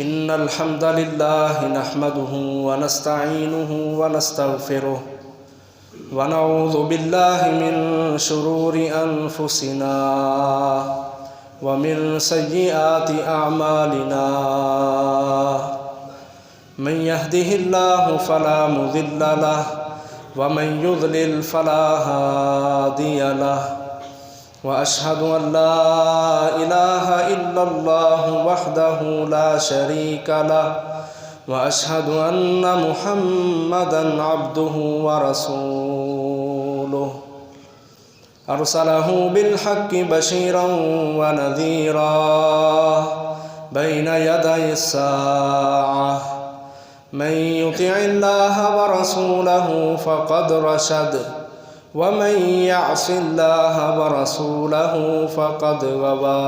इन्नल हम्दलिल्लाह नहमदुहु व नस्तईनुहु व नस्तगफिरुह व नऊज़ु बिल्लाहि मिन शुरूरि अनफुसिना व मिन सय्यिआति अअमालिना मन यहदिहिल्लाहु फला मुज़िल्ल लहु व मन युज़लिल फला हादिय लहु व अशहदु अन ला इलाहा इल्लल्लाहु वहदहु ला शरीका लहु व अशहदु अन्न मुहम्मदन अब्दुहु व रसूलुहु अरसलहु बिलहक्कि बशीरन व नज़ीरा बैन यदै स्साअह मन युतिइल्लाह व रसूलहु फ़क़द रशद वमन यअसिल्लाह व रसूलहु फ़क़द गवा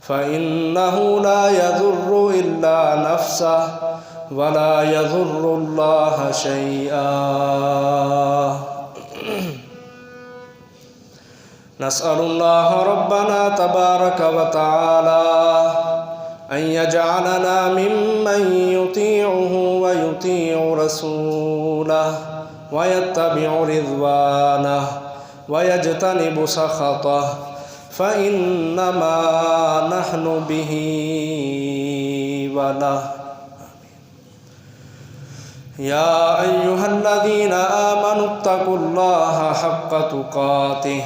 फ़इन्नहु ला यज़ुर्रु इल्ला नफ़्सह वला यज़ुर्रुल्लाह शैआ। नस्अलुल्लाह रब्बना तबारक व तआला अन यजअलना मिम्मन युतीउहु व युतीउ रसूलह वयत्तबिउ रिज़वानह वयज्तनिबु सख़तह फ़इन्नमा नहनु बिही वलह। या अय्युहल्लज़ीना आमनुत्तक़ुल्लाह हक़्क़ तुक़ातिह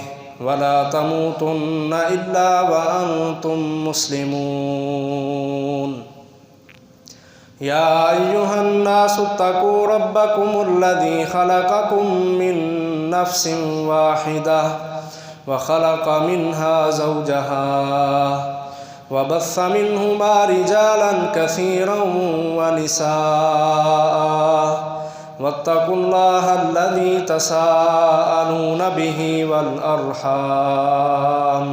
वला तमूतुन्न इल्ला व अंतुम मुस्लिमून। या अय्युहन्नासुत्तक़ू रब्बकुमुल्लज़ी ख़लक़कुम मिन नफ़्सिन वाहिदह व ख़लक़ मिन्हा ज़ौजहा व बस्स मिन्हुमा रिजालन कसीरन व निसाअ वत्तक़ुल्लाह अल्लज़ी तसाअलून बिही वल अर्हाम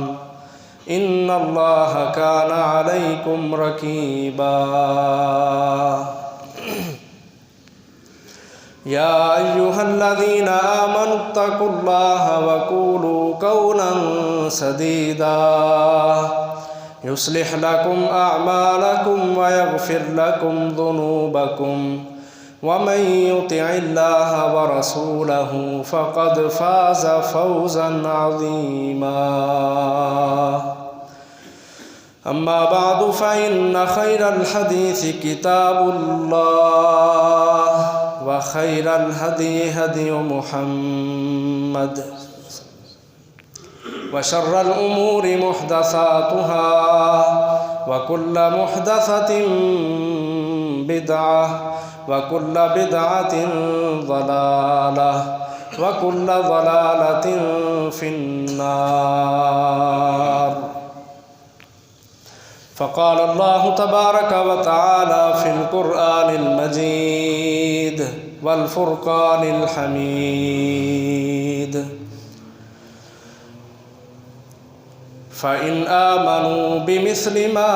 इन्नल्लाह कान अलैकुम रकीबा। या अय्युहल्लज़ीना आमनुत्तक़ुल्लाह व क़ूलू क़ौलन सदीदा युस्लिह लकुम अअमालकुम व यग़फ़िर लकुम ज़ुनूबकुम वमन युतिइल्लाह व रसूलहु फ़क़द फ़ाज़ फ़ौज़न अज़ीमा। अम्मा बअदु फ़इन्न खैरल हदीस किताबुल्लाह व खैरल हदी हदी मुहम्मद व शर्रल उमूरि मुहदसातुहा व कुल्ल मुहदसतिन बिदअह व कुल्ल बिदअतिन ज़लालह व कुल्ल ज़लालतिन फ़िन्नार। फ़क़ाल अल्लाहु तबारक व तआला फ़िल क़ुरआनिल मजीद वल फ़ुरक़ानिल हमीद फ़इन आमनू बिमिस्लि मा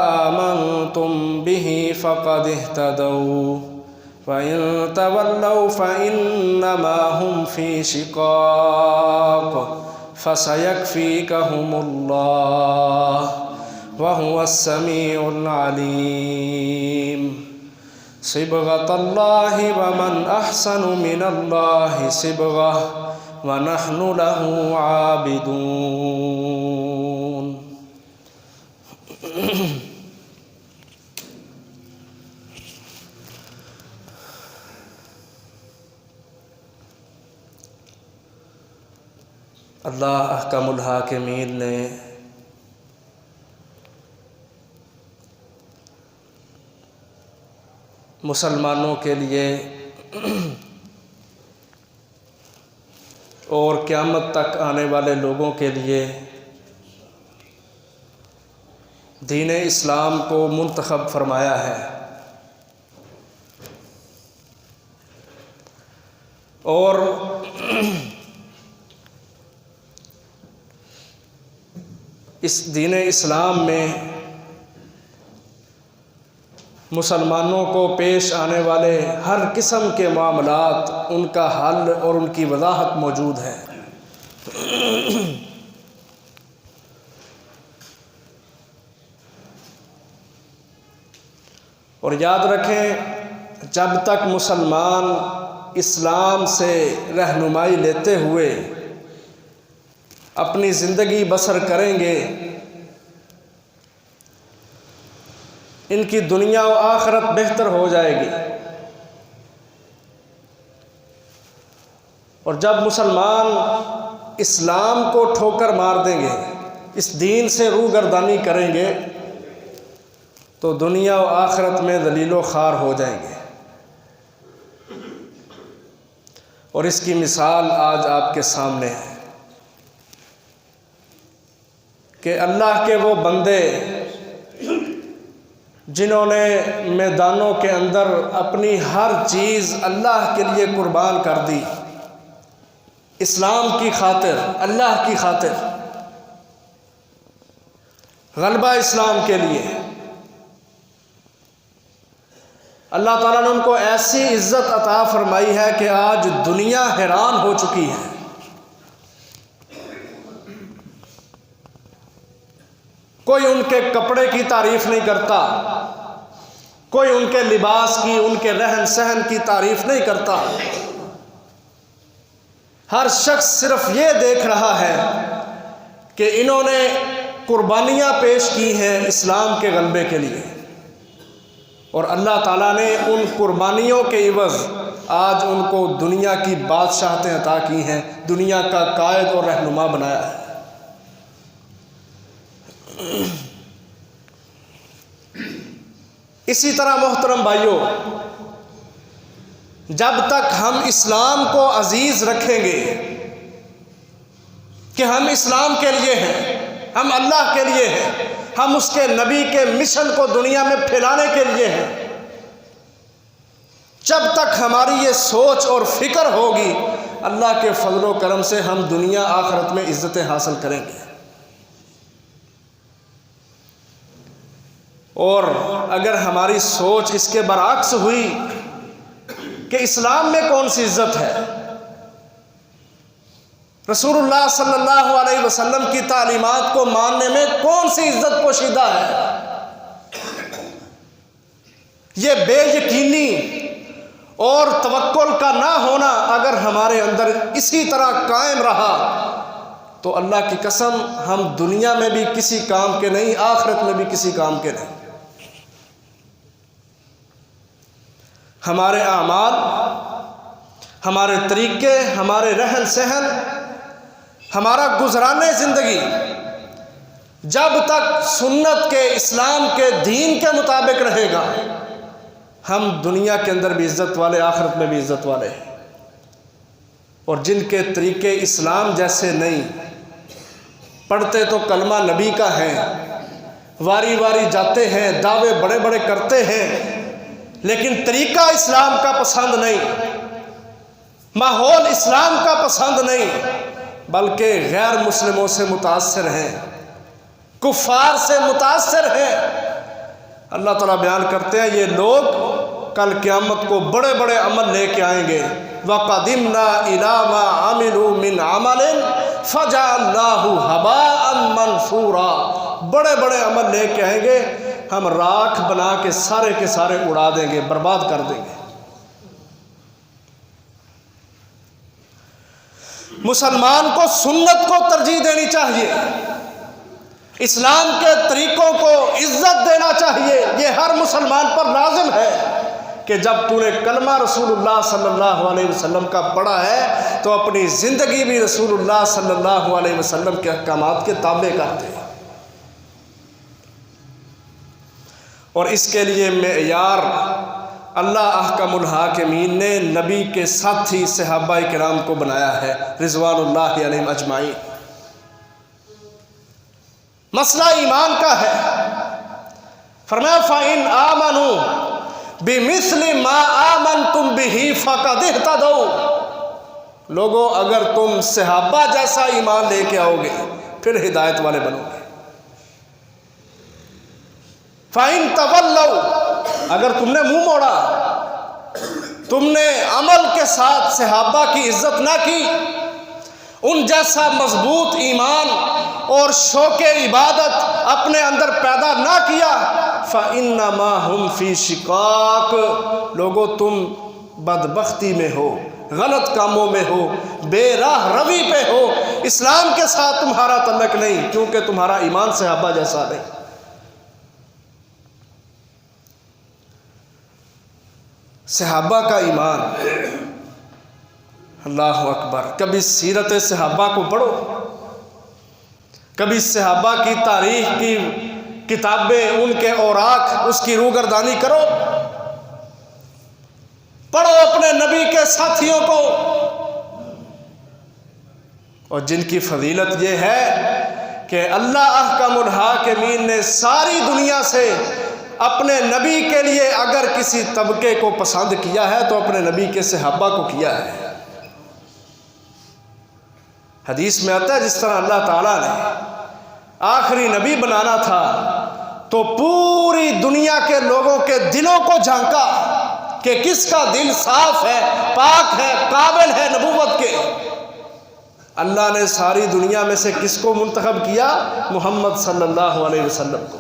आमनतुम बिही फ़क़द इह्तदौ वइन तवल्लौ फ़इन्नमा हुम फ़ी शिक़ाक़ फ़सयक्फ़ीकहुमुल्लाह व हुवस्समीउल अलीम। सिबग़तल्लाहि व मन अहसनु मिनल्लाहि सिबग़ह व नहनु लहु आबिदून। अल्लाह अहकमुल हाकिमीन ने मुसलमानों के लिए और क़यामत तक आने वाले लोगों के लिए दीन इस्लाम को मुंतखब फरमाया है और इस दीन इस्लाम में मुसलमानों को पेश आने वाले हर किस्म के मामलात, उनका हल और उनकी वजाहत मौजूद है। और याद रखें, जब तक मुसलमान इस्लाम से रहनुमाई लेते हुए अपनी ज़िंदगी बसर करेंगे, इनकी दुनिया व आखिरत बेहतर हो जाएगी। और जब मुसलमान इस्लाम को ठोकर मार देंगे, इस दीन से रूगर्दानी करेंगे, तो दुनिया व आखिरत में दलीलो ख़ार हो जाएंगे। और इसकी मिसाल आज आपके सामने है कि अल्लाह के वो बंदे जिन्होंने मैदानों के अंदर अपनी हर चीज़ अल्लाह के लिए कुर्बान कर दी, इस्लाम की खातिर, अल्लाह की खातिर, गलबा इस्लाम के लिए, अल्लाह ताला ने उनको ऐसी इज़्ज़त अता फरमाई है कि आज दुनिया हैरान हो चुकी है। कोई उनके कपड़े की तारीफ नहीं करता, कोई उनके लिबास की, उनके रहन सहन की तारीफ नहीं करता। हर शख्स सिर्फ ये देख रहा है कि इन्होंने कुर्बानियाँ पेश की हैं इस्लाम के गलबे के लिए, और अल्लाह ताला ने उन कुर्बानियों के इवज़ आज उनको दुनिया की बादशाहतें अता की हैं, दुनिया का कायद और रहनुमा बनाया है। इसी तरह मोहतरम भाइयों, जब तक हम इस्लाम को अजीज़ रखेंगे कि हम इस्लाम के लिए हैं, हम अल्लाह के लिए हैं, हम उसके नबी के मिशन को दुनिया में फैलाने के लिए हैं, जब तक हमारी ये सोच और फिक्र होगी, अल्लाह के फजल व करम से हम दुनिया आखिरत में इज़्ज़तें हासिल करेंगे। और अगर हमारी सोच इसके बरअक्स हुई कि इस्लाम में कौन सी इज़्ज़त है, रसूलुल्लाह सल्लल्लाहु अलैहि वसल्लम की तालीमात को मानने में कौन सी इज़्ज़त पोशीदा है, ये बेयकीनी और तवक्कुल का ना होना अगर हमारे अंदर इसी तरह कायम रहा, तो अल्लाह की कसम हम दुनिया में भी किसी काम के नहीं, आखिरत में भी किसी काम के नहीं। हमारे आमाल, हमारे तरीके, हमारे रहन सहन, हमारा गुजराने ज़िंदगी जब तक सुन्नत के, इस्लाम के, दीन के मुताबिक रहेगा, हम दुनिया के अंदर भी इज़्ज़त वाले, आखिरत में भी इज़्ज़त वाले हैं। और जिनके तरीके इस्लाम जैसे नहीं, पढ़ते तो कलमा नबी का है, वारी वारी जाते हैं, दावे बड़े बड़े करते हैं, लेकिन तरीका इस्लाम का पसंद नहीं, माहौल इस्लाम का पसंद नहीं, बल्कि गैर मुस्लिमों से मुतासर हैं, कुफ़ार से मुतासर हैं। अल्लाह ताला बयान करते हैं, ये लोग कल क़यामत को बड़े बड़े अमल लेके आएंगे। वक़दिमना इला मा आमिलू मिन अमलिन फजअलनाहु हबाअन मनसूरा, बड़े बड़े अमल लेके आएंगे, हम राख बना के सारे उड़ा देंगे, बर्बाद कर देंगे। मुसलमान को सुन्नत को तरजीह देनी चाहिए, इस्लाम के तरीकों को इज्जत देना चाहिए। ये हर मुसलमान पर लाजिम है कि जब तूने कलमा रसूलुल्लाह सल्लल्लाहु अलैहि वसल्लम का पढ़ा है, तो अपनी ज़िंदगी भी रसूलुल्लाह सल्लल्लाहु अलैहि वसल्लम के अहकामात के ताबे करते हैं। और इसके लिए मेयार अल्लाह अहकमुल हाकिमीन ने नबी के साथी सहाबा किराम को बनाया है, रिज़वानुल्लाहि अलैहिम अजमाइन। मसला ईमान का है। फरमाया फ़इन आमनू बिमिस्लि मा आमनतुम बिही फ़क़द इह्तदौ। लोगों, अगर तुम सहाबा जैसा ईमान लेके आओगे फिर हिदायत वाले बनोगे। फ़इन तवल्लौ, अगर तुमने मुंह मोड़ा, तुमने अमल के साथ सहाबा की इज्जत ना की, उन जैसा मजबूत ईमान और शौक़े इबादत अपने अंदर पैदा ना किया, फ़इन्नमा हुम फ़ी शिकाक, लोगो तुम बदबख्ती में हो, गलत कामों में हो, बेराह रवी पे हो, इस्लाम के साथ तुम्हारा तल्लक नहीं, क्योंकि तुम्हारा ईमान सहाबा जैसा नहीं। सहाबा का ईमान, अल्लाह अकबर। कभी सीरत सहाबा को पढ़ो, कभी सहाबा की तारीख की किताबें, उनके औराक, उसकी रूगर्दानी करो, पढ़ो अपने नबी के साथियों को, और जिनकी फजीलत ये है कि अल्लाह अहकमुल हाकिमीन ने सारी दुनिया से अपने नबी के लिए अगर किसी तबके को पसंद किया है तो अपने नबी के सहाबा को किया है। हदीस में आता है जिस तरह अल्लाह ताला ने आखिरी नबी बनाना था तो पूरी दुनिया के लोगों के दिलों को झांका कि किसका दिल साफ है, पाक है, काबिल है नबूवत के। अल्लाह ने सारी दुनिया में से किसको मुंतखब किया? मोहम्मद सल्लल्लाहु अलैहि वसल्लम को।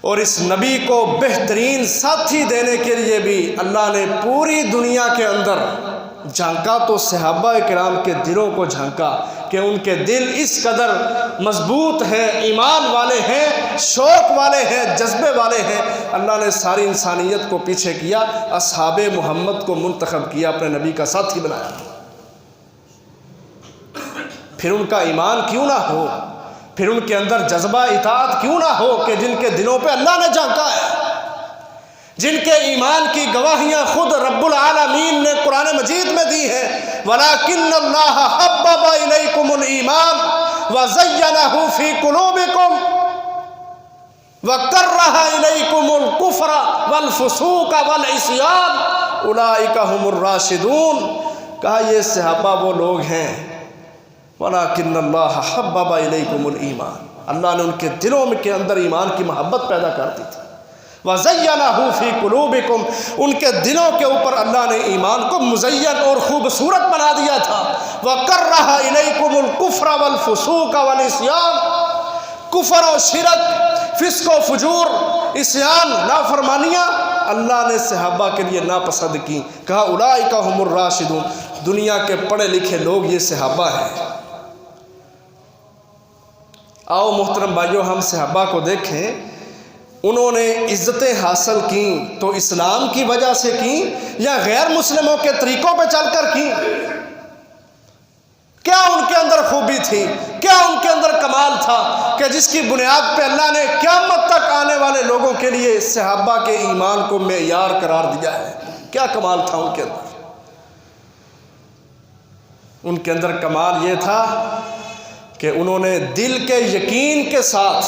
और इस नबी को बेहतरीन साथी देने के लिए भी अल्लाह ने पूरी दुनिया के अंदर झांका तो सहाबा किराम के दिलों को झांका कि उनके दिल इस कदर मजबूत हैं, ईमान वाले हैं, शौक़ वाले हैं, जज्बे वाले हैं। अल्लाह ने सारी इंसानियत को पीछे किया, असहाबे मोहम्मद को मुंतखब किया, अपने नबी का साथी बनाया। फिर उनका ईमान क्यों ना हो, फिर उनके अंदर जज्बा इताअत क्यों ना हो कि जिनके दिलों पे अल्लाह ने झांका है, जिनके ईमान की गवाहियाँ खुद रब्बुल आलमीन ने कुरान मजीद में दी हैं। वलाकिन्नल्लाह हब्बबा इलैकुमुल ईमान व ज़य्यनहु फ़ी कुलूबिकुम व कररहा इलैकुमुल कुफ्र वल फुसूक वल इस्यान उलाइका हुमुर राशिदून। कहा ये सहाबा वो लोग हैं, वलाकिन्नल्लाह हब्बबा इलैकुमुल ईमान, अल्लाह ने उनके दिलों में के अंदर ईमान की मोहब्बत पैदा कर दी थी। वज़य्यनहु फ़ी कुलूबिकुम, उनके दिलों के ऊपर अल्लाह ने ईमान को मुज़य्यन और खूबसूरत बना दिया था। वकर्रहा इलैकुमुल कुफ्र वल फुसूक वल इस्यान, कुफ्र और शिरक, फिस्क व फुजूर, इस्यान, नाफरमानियाँ अल्लाह ने सहाबा के लिए नापसंद की। कहा उलाइका हुमुर राशिदून, दुनिया के पढ़े लिखे लोग ये सहाबा हैं। आओ मोहतरम भाइयों, हम सहाबा को देखें, उन्होंने इज़्ज़तें हासिल की तो इस्लाम की वजह से की या गैर मुस्लिमों के तरीक़ों पर चलकर की? क्या उनके अंदर खूबी थी, क्या उनके अंदर कमाल था कि जिसकी बुनियाद पे अल्लाह ने क़यामत तक आने वाले लोगों के लिए सहाबा के ईमान को मेयार करार दिया है? क्या कमाल था उनके अंदर? उनके अंदर कमाल ये था कि उन्होंने दिल के यकीन के साथ,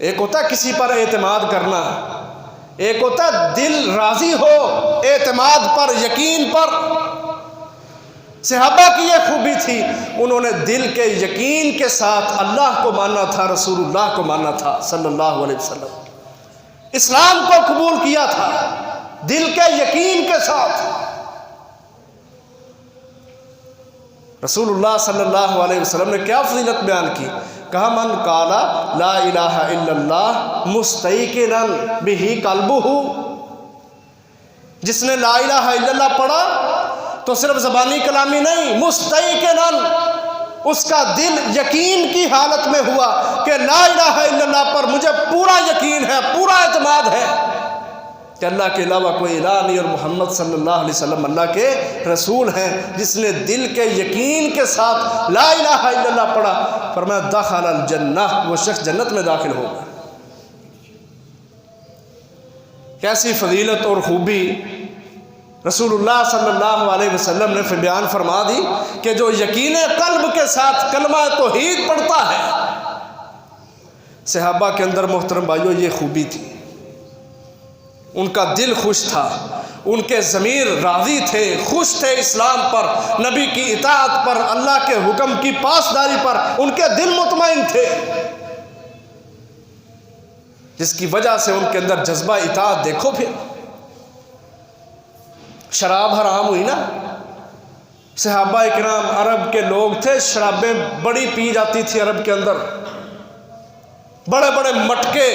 एक होता है किसी पर एतमाद करना, एक होता है दिल राज़ी हो एतमाद पर, यकीन पर। सहाबा की यह खूबी थी, उन्होंने दिल के यकीन के साथ अल्लाह को मानना था, रसूलुल्लाह को मानना था सल्लल्लाहु अलैहि वसल्लम, इस्लाम को कबूल किया था दिल के यकीन के साथ। रसूलुल्लाह सल्लल्लाहु अलैहि वसल्लम ने क्या फजीलत बयान की? कहा मन काला ला इलाहा इल्लल्लाह मुस्तयकिनन बिही कल्बुहु, जिसने ला इलाहा इल्लल्लाह पढ़ा तो सिर्फ ज़बानी कलामी नहीं, मुस्तयकिनन, उसका दिल यकीन की हालत में हुआ कि ला इलाहा इल्लल्लाह पर मुझे पूरा यकीन है, पूरा एतमाद है कि अल्लाह के अलावा कोई इलाह नहीं और मोहम्मद सल्लल्लाहु अलैहि वसल्लम अल्लाह के रसूल हैं। जिसने दिल के यकीन के साथ ला इलाहा इल्लल्लाह पढ़ा, फरमाया दखलल जन्नह, वो शख्स जन्नत में दाखिल होगा। कैसी फजीलत और खूबी रसूलुल्लाह सल्लल्लाहु अलैहि वसल्लम ने फिर बयान फरमा दी कि जो यकीन कल्ब के साथ कलमा तौहीद पढ़ता है। सहाबा के अंदर मोहतरम भाइयों ये खूबी थी, उनका दिल खुश था, उनके ज़मीर राज़ी थे, खुश थे इस्लाम पर, नबी की इताअत पर, अल्लाह के हुक्म की पासदारी पर, उनके दिल मुतमईन थे, जिसकी वजह से उनके अंदर जज्बा इताअत देखो। फिर शराब हराम हुई ना, सहाबा इकराम अरब के लोग थे, शराबें बड़ी पी जाती थी अरब के अंदर, बड़े बड़े मटके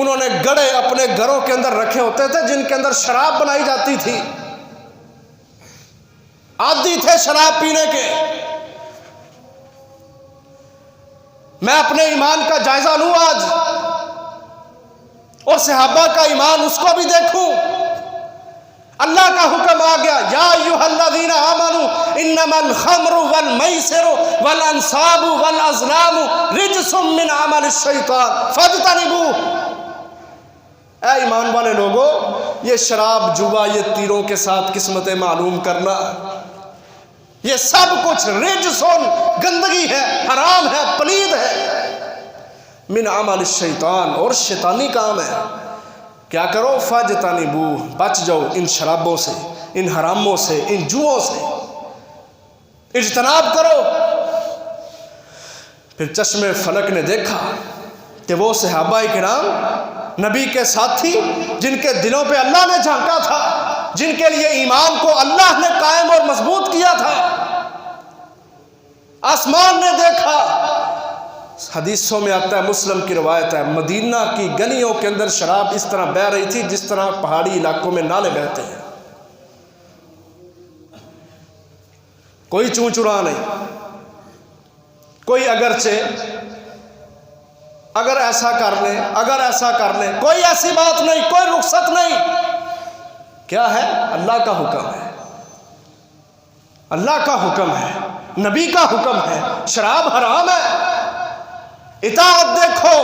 उन्होंने गड़े अपने घरों के अंदर रखे होते थे जिनके अंदर शराब बनाई जाती थी। आदी थे शराब पीने के। मैं अपने ईमान का जायजा लूं आज और सहाबा का ईमान उसको भी देखूं। अल्लाह का हुक्म आ गया, या अय्युहल्लज़ीना आमनू इन्नमल खम्रु वल मैसिरु वल अंसाबु वल अज़लामु रिज्सुम मिन अमलिश शैतान फज्तनिबू। ऐ ईमान वाले लोगों, ये शराब, जुआ, ये तीरों के साथ किस्मतें मालूम करना, ये सब कुछ रिज्सुन, गंदगी है, हराम है, पलीद है, मिन अमलिश शैतान, और शैतानी काम है। क्या करो, फज्तनिबू, बच जाओ इन शराबों से, इन हरामों से, इन जुओं से, इज्तनाब करो। फिर चश्मे फलक ने देखा कि वो सहाबाए किराम नबी के साथी, जिनके दिलों पे अल्लाह ने झांका था, जिनके लिए ईमान को अल्लाह ने कायम और मजबूत किया था, आसमान ने देखा। हदीसों में आता है, मुस्लिम की रवायत है, मदीना की गलियों के अंदर शराब इस तरह बह रही थी जिस तरह पहाड़ी इलाकों में नाले बहते हैं। कोई चूं चुरा नहीं, कोई अगरचे अगर ऐसा कर ले, अगर ऐसा कर ले, कोई ऐसी बात नहीं, कोई रुखसत नहीं। क्या है? अल्लाह का हुक्म है, अल्लाह का हुक्म है, नबी का हुक्म है। शराब हराम है। इताअत देखो,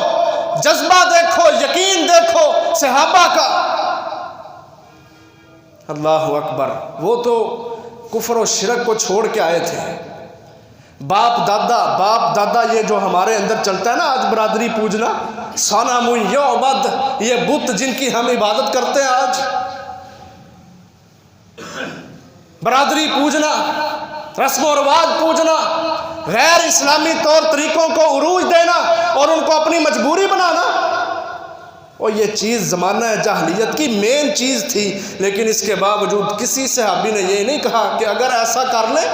जज्बा देखो, यकीन देखो सहाबा का। अल्लाह अकबर। वो तो कुफ्र और शिरक को छोड़ के आए थे। बाप दादा ये जो हमारे अंदर चलता है ना आज, बरादरी पूजना, सनम युअबद, ये बुत जिनकी हम इबादत करते हैं आज, बरादरी पूजना, रस्म और रिवाज पूजना, गैर इस्लामी तौर तरीकों को उरूज देना और उनको अपनी मजबूरी बनाना, और ये चीज़ ज़माना जाहलियत की मेन चीज़ थी। लेकिन इसके बावजूद किसी सहाबी ने ये नहीं कहा कि अगर ऐसा कर ले,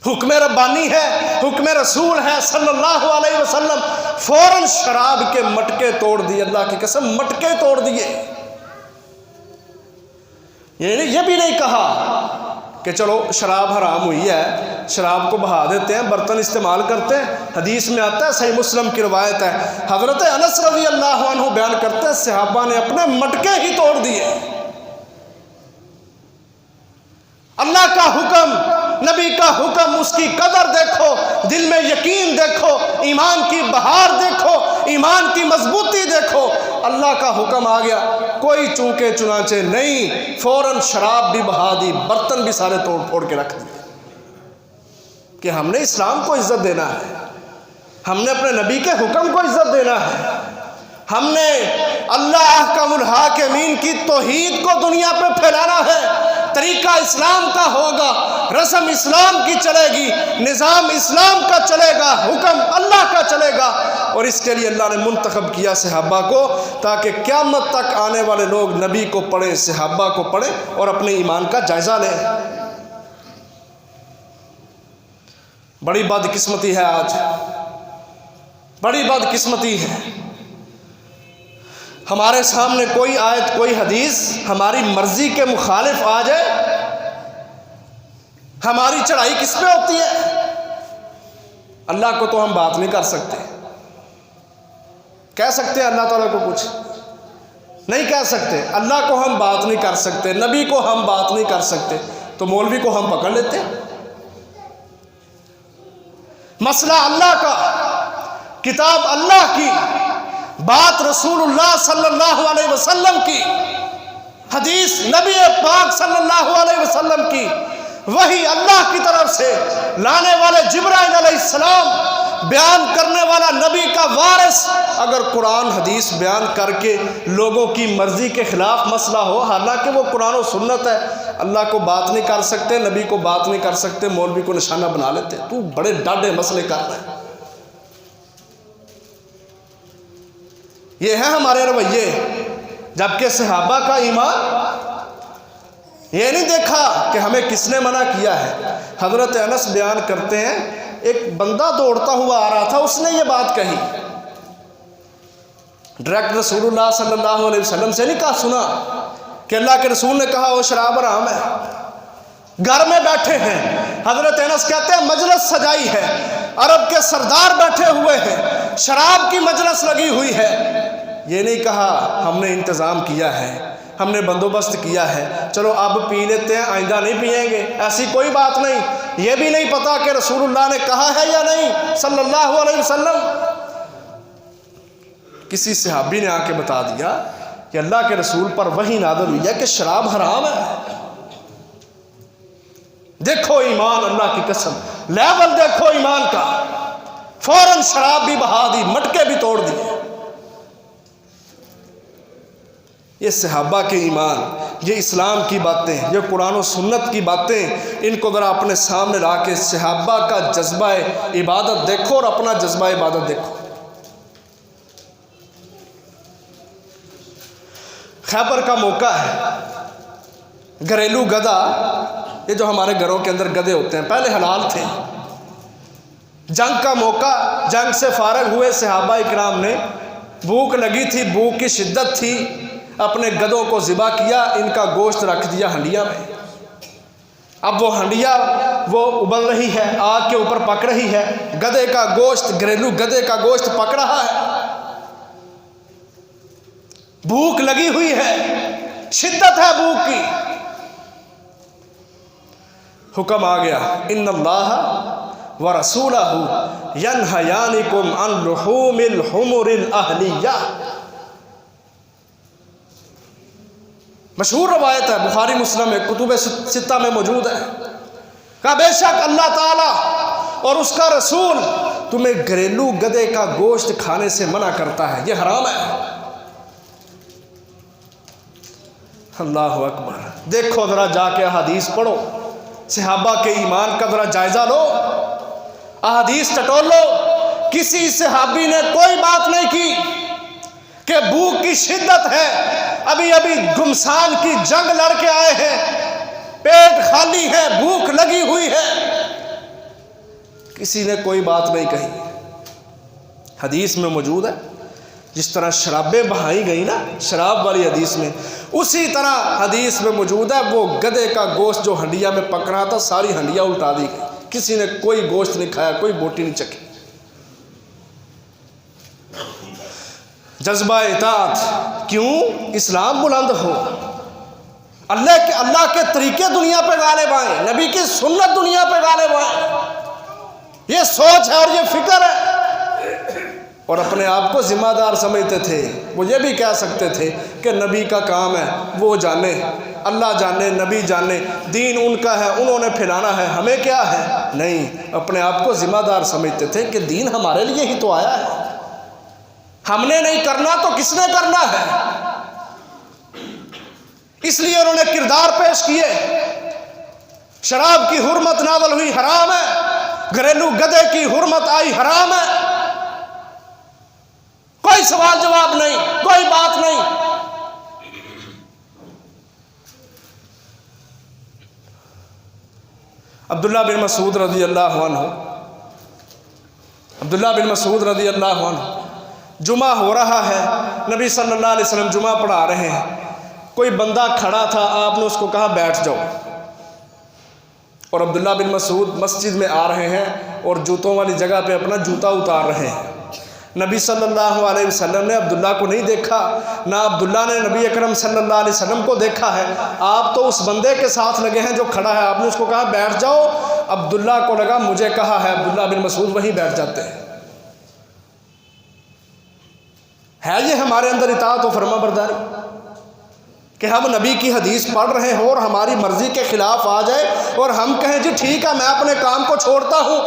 हुक्म रब्बानी है, हुक्म रसूल है सल्लल्लाहु अलैहि वसल्लम, फौरन शराब के मटके तोड़ दिए। अल्लाह की कसम, मटके तोड़ दिए। ये भी नहीं कहा कि चलो शराब हराम हुई है, शराब को बहा देते हैं, बर्तन इस्तेमाल करते हैं। हदीस में आता है, सही मुस्लिम की रवायत है, हज़रत अनस रज़ी अल्लाह अन्हु बयान करते हैं, सहाबा ने अपने मटके ही तोड़ दिए। अल्लाह का हुक्म, नबी का हुक्म, उसकी कदर देखो, दिल में यकीन देखो, ईमान की बहार देखो, ईमान की मजबूती देखो। अल्लाह का हुक्म आ गया, कोई चूके चुनाचे नहीं, फौरन शराब भी बहा दी, बर्तन भी सारे तोड़ फोड़ के रख दिए। कि हमने इस्लाम को इज्जत देना है, हमने अपने नबी के हुक्म को इज्जत देना है, हमने अल्लाह अहकमुल हाकिमीन की तौहीद को दुनिया पे फैलाना है। तरीका इस्लाम का होगा, रस्म इस्लाम की चलेगी, निज़ाम इस्लाम का चलेगा, हुक्म अल्लाह का चलेगा। और इसके लिए अल्लाह ने मुंतखब किया सहाबा को, ताकि क़यामत तक आने वाले लोग नबी को पढ़ें, सहाबा को पढ़ें और अपने ईमान का जायज़ा लें। बड़ी बदकिस्मती है आज, बड़ी बदकिस्मती है। हमारे सामने कोई आयत, कोई हदीस हमारी मर्जी के मुखालिफ आ जाए, हमारी चढ़ाई किस पे होती है? अल्लाह को तो हम बात नहीं कर सकते, कह सकते हैं अल्लाह ताला को कुछ नहीं कह सकते, अल्लाह को हम बात नहीं कर सकते, नबी को हम बात नहीं कर सकते, तो मौलवी को हम पकड़ लेते हैं। मसला अल्लाह का, किताब अल्लाह की, बात रसूलुल्लाह सल्लल्लाहु अलैहि वसल्लम की, हदीस नबी पाक सल्लल्लाहु अलैहि वसल्लम की, वही अल्लाह की तरफ से लाने वाले जिब्राइल अलैहिस्सलाम, बयान करने वाला नबी का वारिस, अगर कुरान हदीस बयान करके लोगों की मर्जी के खिलाफ मसला हो, हालांकि वो कुरान और सुन्नत है, अल्लाह को बात नहीं कर सकते, नबी को बात नहीं कर सकते, मौलवी को निशाना बना लेते, तू बड़े डाढ़े मसले कर रहा है। ये है हमारे रवैये। जबकि सहाबा का ईमान ये नहीं देखा कि हमें किसने मना किया है। हज़रत अनस बयान करते हैं एक बंदा दौड़ता हुआ आ रहा था, उसने ये बात कही। डायरेक्ट रसूलुल्लाह सल्लल्लाहु अलैहि वसल्लम से नहीं कहा, सुना कि अल्लाह के रसूल ने कहा वो शराब हराम है। घर में बैठे हैं, हजरत अनस कहते हैं मजलिस सजाई है, अरब के सरदार बैठे हुए हैं, शराब की मजलिस लगी हुई है। ये नहीं कहा हमने इंतज़ाम किया है, हमने बंदोबस्त किया है, चलो अब पी लेते हैं, आइंदा नहीं पिएंगे, ऐसी कोई बात नहीं। ये भी नहीं पता कि रसूलुल्लाह ने कहा है या नहीं सल्लल्लाहु अलैहि वसल्लम। किसी सहाबी ने आके बता दिया कि अल्लाह के रसूल पर वही नाज़िल हुई है कि शराब हराम है। देखो ईमान, अल्लाह की कसम, लेवल देखो ईमान का। फौरन शराब भी बहा दी, मटके भी तोड़ दिए। ये सहाबा के ईमान, ये इस्लाम की बातें, ये कुरान और सुन्नत की बातें, इनको ज़रा अपने सामने ला के सहाबा का जज्बा इबादत देखो और अपना जज्बा इबादत देखो। खैबर का मौका है, घरेलू गधा, ये जो हमारे घरों के अंदर गधे होते हैं पहले हलाल थे। जंग का मौका, जंग से फारग हुए सहाबा इकराम ने, भूख लगी थी, भूख की शिद्दत थी, अपने गधों को ज़िबा किया, इनका गोश्त रख दिया हंडिया में। अब वो हंडिया वो उबल रही है, आग के ऊपर पक रही है, गधे का गोश्त, घरेलू गधे का गोश्त पक रहा है, भूख लगी हुई है, शिद्दत है भूख की। हुक्म आ गया, इन्नल्लाह व रसूलहू यनहयानिकुम अन लुहूमिल हुमुरिल अहलिया। मशहूर रवायत है, बुखारी मुस्लिम में, कुतुब सित्ता में मौजूद है। कहा बेशक अल्लाह ताला और उसका रसूल तुम्हें घरेलू गधे का गोश्त खाने से मना करता है, यह हराम है। अल्लाह अकबर। देखो ज़रा जाके अहादीस पढ़ो, सहाबा के ईमान का ज़रा जायज़ा लो, अहादीस टटोल लो। किसी सहाबी ने कोई बात नहीं की कि भूख की शिद्दत है, अभी अभी घुमसान की जंग लड़के आए हैं, पेट खाली है, भूख लगी हुई है, किसी ने कोई बात नहीं कही। हदीस में मौजूद है, जिस तरह शराबें बहाई गई ना शराब वाली हदीस में, उसी तरह हदीस में मौजूद है वो गधे का गोश्त जो हंडिया में पक रहा था, सारी हंडिया उल्टा दी गई, किसी ने कोई गोश्त नहीं खाया, कोई बोटी नहीं चखी। जज्बा इताअत, क्यों? इस्लाम बुलंद हो, अल्लाह के तरीके दुनिया पे गालिब आए, नबी की सुन्नत दुनिया पे गालिब आए, ये सोच है और ये फिक्र है। और अपने आप को जिम्मेदार समझते थे, वो ये भी कह सकते थे कि नबी का काम है, वो जाने, अल्लाह जाने, नबी जाने, दीन उनका है, उन्होंने फैलाना है, हमें क्या है। नहीं, अपने आप को जिम्मेदार समझते थे कि दीन हमारे लिए ही तो आया है, हमने नहीं करना तो किसने करना है। इसलिए उन्होंने किरदार पेश किए। शराब की हुर्मत नाज़िल हुई, हराम है, घरेलू गधे की हुर्मत आई, हराम है, कोई सवाल जवाब नहीं, कोई बात नहीं। अब्दुल्ला बिन मसूद रज़ी अल्लाह अन्हु, अब्दुल्ला बिन मसूद रज़ी अल्लाह अन्हु, जुमा हो रहा है, नबी सल्लल्लाहु अलैहि वसल्लम जुमा पढ़ा रहे हैं, कोई बंदा खड़ा था, आपने उसको कहा बैठ जाओ, और अब्दुल्ला बिन मसूद मस्जिद में आ रहे हैं और जूतों वाली जगह पे अपना जूता उतार रहे हैं। नबी सल्लल्लाहु अलैहि वसल्लम ने अब्दुल्ला को नहीं देखा, ना अब्दुल्ला ने नबी अकरम सल्लल्लाहु अलैहि वसल्लम को देखा है। आप तो उस बंदे के साथ लगे हैं जो खड़ा है, आपने उसको कहा बैठ जाओ, अब्दुल्ला को लगा मुझे कहा है, अब्दुल्ला बिन मसूद वहीं बैठ जाते हैं। है ये हमारे अंदर इताअत और फरमाबरदारी कि हम नबी की हदीस पढ़ रहे हो और हमारी मर्जी के खिलाफ आ जाए और हम कहें जी ठीक है, मैं अपने काम को छोड़ता हूँ,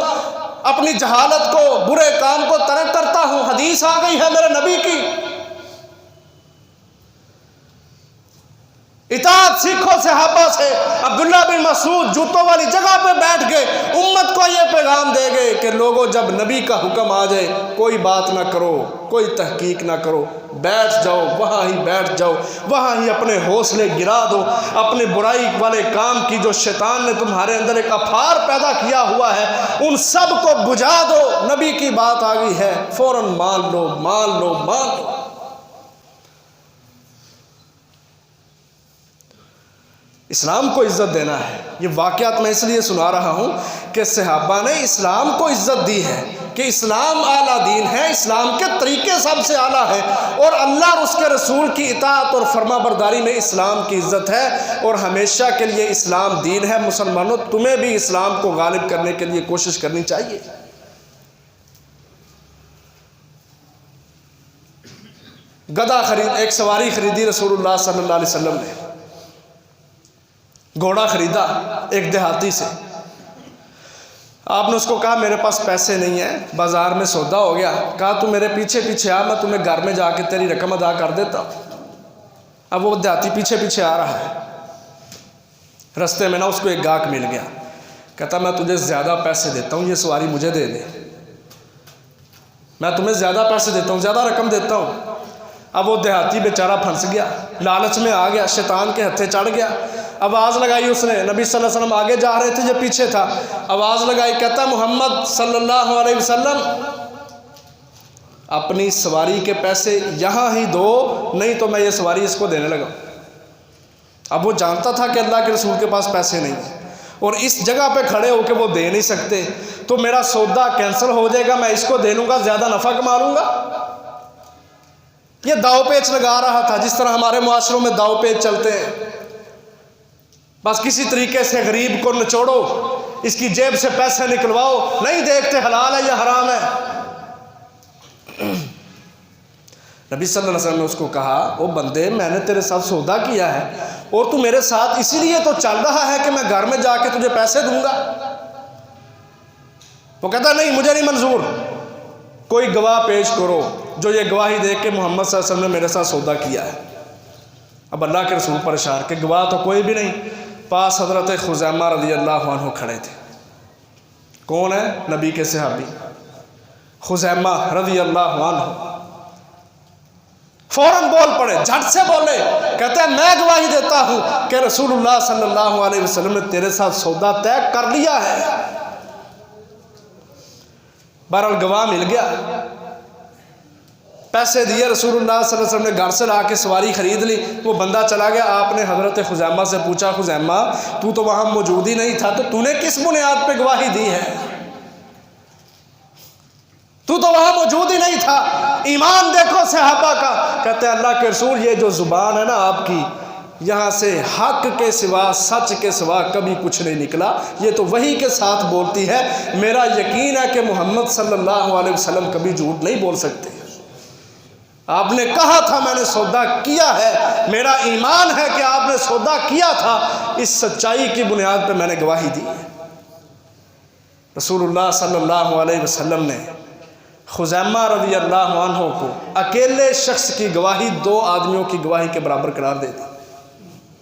अपनी जहालत को, बुरे काम को तरक करता हूँ, हदीस आ गई है मेरे नबी की, इताअत बात सीखो सहाबा से। अब्दुल्ला बिन मसूद जूतों वाली जगह पे बैठ के उम्मत को ये पैगाम दे गए कि लोगों, जब नबी का हुक्म आ जाए कोई बात ना करो, कोई तहकीक ना करो, बैठ जाओ, वहाँ ही बैठ जाओ, वहाँ ही अपने हौसले गिरा दो, अपने बुराई वाले काम की जो शैतान ने तुम्हारे अंदर एक अफार पैदा किया हुआ है उन सब को बुझा दो। नबी की बात आ गई है, फौरन मान लो, मान लो, मान लो। इस्लाम को इज़्ज़त देना है। ये वाक़यात मैं इसलिए सुना रहा हूँ कि सहाबा ने इस्लाम को इज़्ज़त दी है कि इस्लाम आला दीन है, इस्लाम के तरीके सबसे आला है और अल्लाह और उसके रसूल की इताअत और फरमाबरदारी में इस्लाम की इज़्ज़त है और हमेशा के लिए इस्लाम दीन है। मुसलमानों, तुम्हें भी इस्लाम को गालिब करने के लिए कोशिश करनी चाहिए। गधा एक सवारी खरीदी रसूलुल्लाह सल्लल्लाहु अलैहि वसल्लम ने, घोड़ा खरीदा एक देहाती से। आपने उसको कहा मेरे पास पैसे नहीं है, बाज़ार में सौदा हो गया। कहा तू मेरे पीछे पीछे आ, मैं तुम्हें घर में जाके तेरी रकम अदा कर देता। अब वो देहाती पीछे पीछे आ रहा है। रास्ते में ना उसको एक गाहक मिल गया, कहता मैं तुझे ज़्यादा पैसे देता हूँ, ये सवारी मुझे दे दे, मैं तुम्हें ज़्यादा पैसे देता हूँ, ज़्यादा रकम देता हूँ। अब वो देहाती बेचारा फंस गया, लालच में आ गया, शैतान के हत्थे चढ़ गया। आवाज़ लगाई उसने, नबी सल्लल्लाहु अलैहि वसल्लम आगे जा रहे थे, ये पीछे था। आवाज़ लगाई, कहता मोहम्मद सल्लल्लाहु अलैहि वसल्लम अपनी सवारी के पैसे यहाँ ही दो, नहीं तो मैं ये सवारी इसको देने लगा। अब वो जानता था कि अल्लाह के रसूल के पास पैसे नहीं और इस जगह पे खड़े होकर वो दे नहीं सकते, तो मेरा सौदा कैंसिल हो जाएगा, मैं इसको दे लूँगा, ज़्यादा नफ़ा कमा लूँगा। ये दाव पेच लगा रहा था, जिस तरह हमारे मुआशरों में दाव पेच चलते हैं। बस किसी तरीके से गरीब को निचोड़ो, इसकी जेब से पैसे निकलवाओ, नहीं देखते हलाल है या हराम है। नबी सल्लल्लाहु अलैहि वसल्लम ने उसको कहा, ओ बंदे, मैंने तेरे साथ सौदा किया है और तू मेरे साथ इसीलिए तो चल रहा है कि मैं घर में जाके तुझे पैसे दूंगा। वो कहता नहीं, मुझे नहीं मंजूर, कोई गवाह पेश करो जो ये गवाही दे के मोहम्मद सल्लल्लाहु अलैहि वसल्लम ने मेरे साथ सौदा किया है। अब अल्लाह के रसूल परेशान के गवाह तो कोई भी नहीं। पास हज़रत खुज़ैमा रज़ियल्लाहु अन्हु खड़े थे। कौन है? नबी के सहाबी खुज़ैमा रज़ियल्लाहु अन्हु। फ़ौरन बोल पड़े, झट से बोले, कहते हैं मैं गवाही देता हूँ कि रसूलुल्लाह सल्लल्लाहु अलैहि वसल्लम ने तेरे साथ सौदा तय कर लिया है। बहरहाल गवाह मिल गया, पैसे दिए, रसूलुल्लाह सल्लल्लाहु अलैहि वसल्लम ने घर से ला के सवारी ख़रीद ली। वो बंदा चला गया। आपने हज़रत खुज़ैमा से पूछा, खुज़ैमा तू तो वहाँ मौजूद ही नहीं था, तो तूने किस बुनियाद पे गवाही दी है? तू तो वहाँ मौजूद ही नहीं था। ईमान देखो सहाबा का। कहते हैं अल्लाह के रसूल, ये जो ज़ुबान है ना आपकी, यहाँ से हक के सिवा, सच के सिवा कभी कुछ नहीं निकला, ये तो वही के साथ बोलती है। मेरा यकीन है कि मोहम्मद सल्लल्लाहु अलैहि वसल्लम कभी झूठ नहीं बोल सकते। आपने कहा था मैंने सौदा किया है, मेरा ईमान है कि आपने सौदा किया था, इस सच्चाई की बुनियाद पर मैंने गवाही दी है। रसूलुल्लाह सल्लल्लाहु अलैहि वसल्लम ने खुज़ैमा रज़ियल्लाहु अन्हु को अकेले शख्स की गवाही दो आदमियों की गवाही के बराबर करार दे दी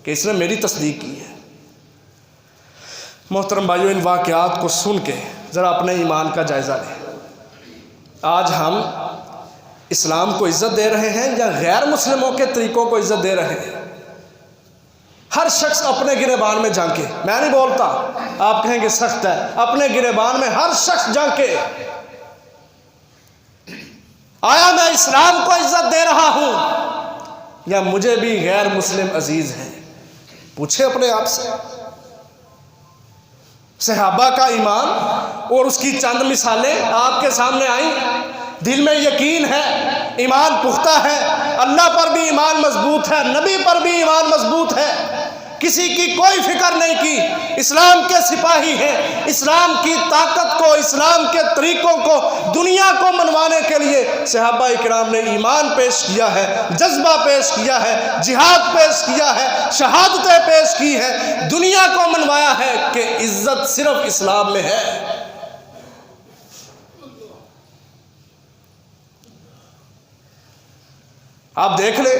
कि इसने मेरी तस्दीक की है। मोहतरम भाइयों, इन वाक़यात को सुन के ज़रा अपने ईमान का जायज़ा लें। आज हम इस्लाम को इज़्ज़त दे रहे हैं या गैर मुस्लिमों के तरीक़ों को इज़्ज़त दे रहे हैं? हर शख्स अपने गिरेबान में झांके। मैं नहीं बोलता, आप कहेंगे सख्त है, अपने गिरेबान में हर शख्स झांके। आया मैं इस्लाम को इज़्ज़त दे रहा हूँ या मुझे भी गैर मुस्लिम अजीज़ हैं? पूछे अपने आप से। सहाबा का ईमान और उसकी चंद मिसालें आपके सामने आई। दिल में यकीन है, ईमान पुख्ता है, अल्लाह पर भी ईमान मजबूत है, नबी पर भी ईमान मजबूत है, किसी की कोई फिक्र नहीं की। इस्लाम के सिपाही हैं। इस्लाम की ताकत को, इस्लाम के तरीक़ों को दुनिया को मनवाने के लिए सहाबा इकराम ने ईमान पेश किया है, जज्बा पेश किया है, जिहाद पेश किया है, शहादतें पेश की है, दुनिया को मनवाया है कि इज़्ज़त सिर्फ इस्लाम में है। आप देख ले,